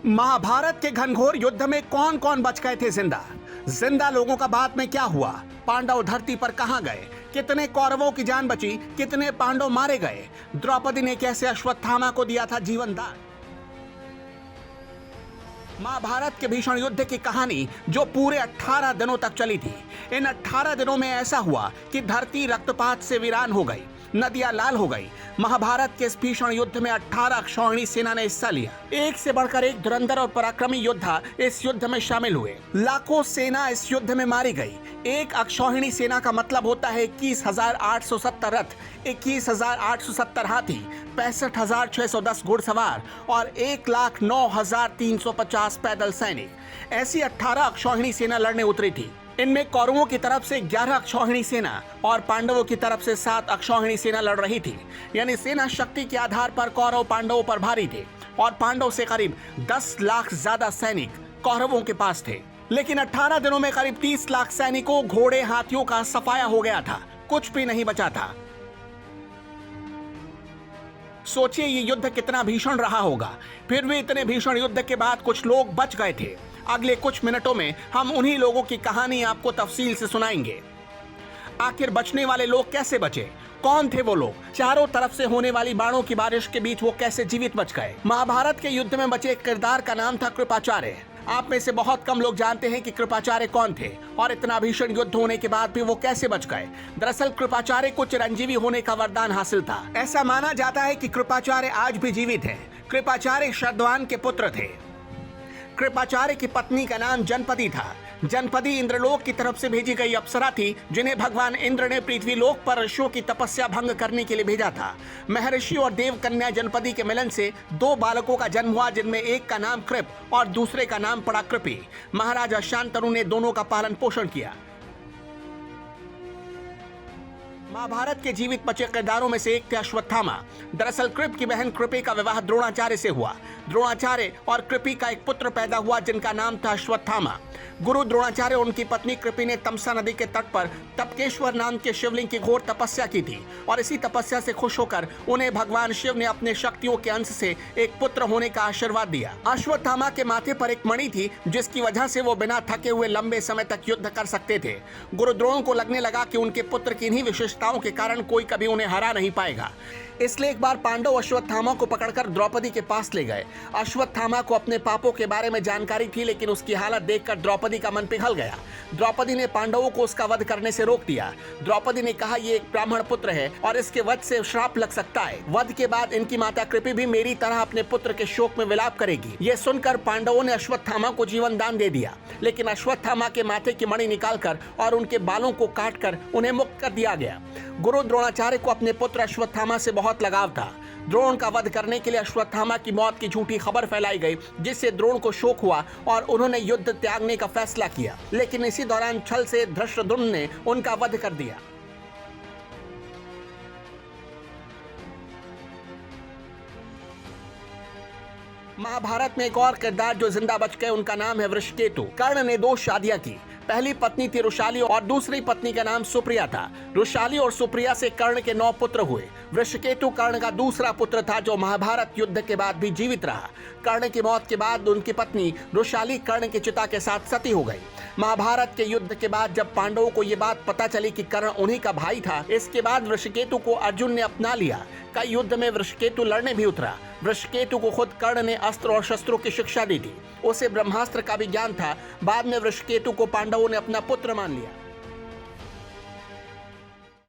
महाभारत के घनघोर युद्ध में कौन कौन बच गए थे जिंदा? जिंदा लोगों का बाद में क्या हुआ? पांडव धरती पर कहां गए? कितने कौरवों की जान बची? कितने पांडव मारे गए? द्रौपदी ने कैसे अश्वत्थामा को दिया था जीवन दान? महाभारत के भीषण युद्ध की कहानी जो पूरे 18 दिनों तक चली थी। इन 18 दिनों में ऐसा हुआ कि धरती रक्तपात से वीरान हो गई, नदियां लाल हो गई। महाभारत के इस भीषण युद्ध में 18 अक्षौहिणी सेना ने हिस्सा लिया। एक से बढ़कर एक धुरंधर और पराक्रमी योद्धा इस युद्ध में शामिल हुए। लाखों सेना इस युद्ध में मारी गई। एक अक्षौहिणी सेना का मतलब होता है 21,870 रथ, 21,870 हाथी, 65,610 घुड़सवार और 1,09,350 पैदल सैनिक। ऐसी 18 अक्षौहिणी सेना लड़ने उतरी थी। इनमें कौरवों की तरफ से 11 अक्षौहिणी सेना और पांडवों की तरफ से 7 अक्षौहिणी सेना लड़ रही थी। यानी सेना शक्ति के आधार पर कौरव पांडवों पर भारी थे और पांडव से करीब 10 लाख ज्यादा सैनिक कौरवों के पास थे। लेकिन 18 दिनों में करीब 30 लाख सैनिकों, घोड़े, हाथियों का सफाया हो गया था। कुछ भी नहीं बचा था। सोचिए ये युद्ध कितना भीषण रहा होगा। फिर भी इतने भीषण युद्ध के बाद कुछ लोग बच गए थे। अगले कुछ मिनटों में हम उन्हीं लोगों की कहानी आपको तफसील से सुनाएंगे। आखिर बचने वाले लोग कैसे बचे? कौन थे वो लोग? चारों तरफ से होने वाली बाणों की बारिश के बीच वो कैसे जीवित बच गए? महाभारत के युद्ध में बचे एक किरदार का नाम था कृपाचार्य। आप में से बहुत कम लोग जानते हैं कि कृपाचार्य कौन थे और इतना भीषण युद्ध होने के बाद भी वो कैसे बच गए। दरअसल कृपाचार्य को चिरंजीवी होने का वरदान हासिल था। ऐसा माना जाता है कि कृपाचार्य आज भी जीवित हैं। कृपाचार्य शर्धवान के पुत्र थे। कृपाचार्य की पत्नी का नाम जनपदी था। जनपदी इंद्रलोक की तरफ से भेजी गई अप्सरा थी, जिन्हें भगवान इंद्र ने पृथ्वीलोक पर ऋषियों की तपस्या भंग करने के लिए भेजा था। महर्षि और देव कन्या जनपदी के मिलन से 2 बालकों का जन्म हुआ, जिनमें एक का नाम कृप और दूसरे का नाम पड़ा कृपि। महाराजा शांतनु ने दोनों का पालन पोषण किया। महाभारत के जीवित बचे किरदारों में से एक थे अश्वत्थामा। दरअसल कृप की बहन कृपि का विवाह द्रोणाचार्य से हुआ। द्रोणाचार्य और कृपि का एक पुत्र पैदा हुआ जिनका नाम था अश्वत्थामा। गुरु द्रोणाचार्य और उनकी पत्नी कृपि ने तमसा नदी के तट पर तपकेश्वर नाम के शिवलिंग की घोर तपस्या की थी और इसी तपस्या से खुश होकर उन्हें भगवान शिव ने अपने शक्तियों के अंश से एक पुत्र होने का आशीर्वाद दिया। अश्वत्थामा के माथे पर एक मणि थी जिसकी वजह से वो बिना थके हुए लंबे समय तक युद्ध कर सकते थे। गुरु द्रोण को लगने लगा कि उनके पुत्र की इन्हीं विशेषताओं के कारण कोई कभी उन्हें हरा नहीं पाएगा। इसलिए एक बार पांडव अश्वत्थामा को पकड़कर द्रौपदी के पास ले गए। अश्वत्थामा को अपने पापों के बारे में जानकारी थी, लेकिन उसकी हालत देखकर द्रौपदी का मन पिघल गया। द्रौपदी ने पांडवों को उसका वध करने से रोक दिया। द्रौपदी ने कहा, ये एक ब्राह्मण पुत्र है और इसके वध से श्राप लग सकता है। वध के बाद इनकी माता कृपि भी मेरी तरह अपने पुत्र के शोक में विलाप करेगी। ये सुनकर पांडवों ने अश्वत्थामा को जीवन दान दे दिया, लेकिन अश्वत्थामा के माथे की मणि निकालकर और उनके बालों को काटकर उन्हें मुक्त कर दिया गया। गुरु द्रोणाचार्य को अपने पुत्र अश्वत्थामा से बहुत लगाव था। द्रोण का वध करने के लिए अश्वत्थामा की मौत की झूठी खबर फैलाई गई, जिससे द्रोण को शोक हुआ और उन्होंने युद्ध त्यागने का फैसला किया। लेकिन इसी दौरान छल से धृष्टद्युम्न ने उनका वध कर दिया। महाभारत में एक और किरदार जो जिंदा बच गए, उनका नाम है वृषकेतु। कर्ण ने 2 शादियां की। पहली पत्नी थी रुशाली और दूसरी पत्नी का नाम सुप्रिया था। रुशाली और सुप्रिया से कर्ण के 9 पुत्र हुए। वृषकेतु कर्ण का दूसरा पुत्र था जो महाभारत युद्ध के बाद भी जीवित रहा। कर्ण की मौत के बाद उनकी पत्नी रुशाली कर्ण की चिता के साथ सती हो गई। महाभारत के युद्ध के बाद जब पांडवों को ये बात पता चली कि कर्ण उन्हीं का भाई था, इसके बाद वृषकेतु को अर्जुन ने अपना लिया। कई युद्ध में वृषकेतु लड़ने भी उतरा। वृषकेतु को खुद कर्ण ने अस्त्र और शस्त्रों की शिक्षा दी थी। उसे ब्रह्मास्त्र का भी ज्ञान था। बाद में वृषकेतु को पांडवों ने अपना पुत्र मान लिया।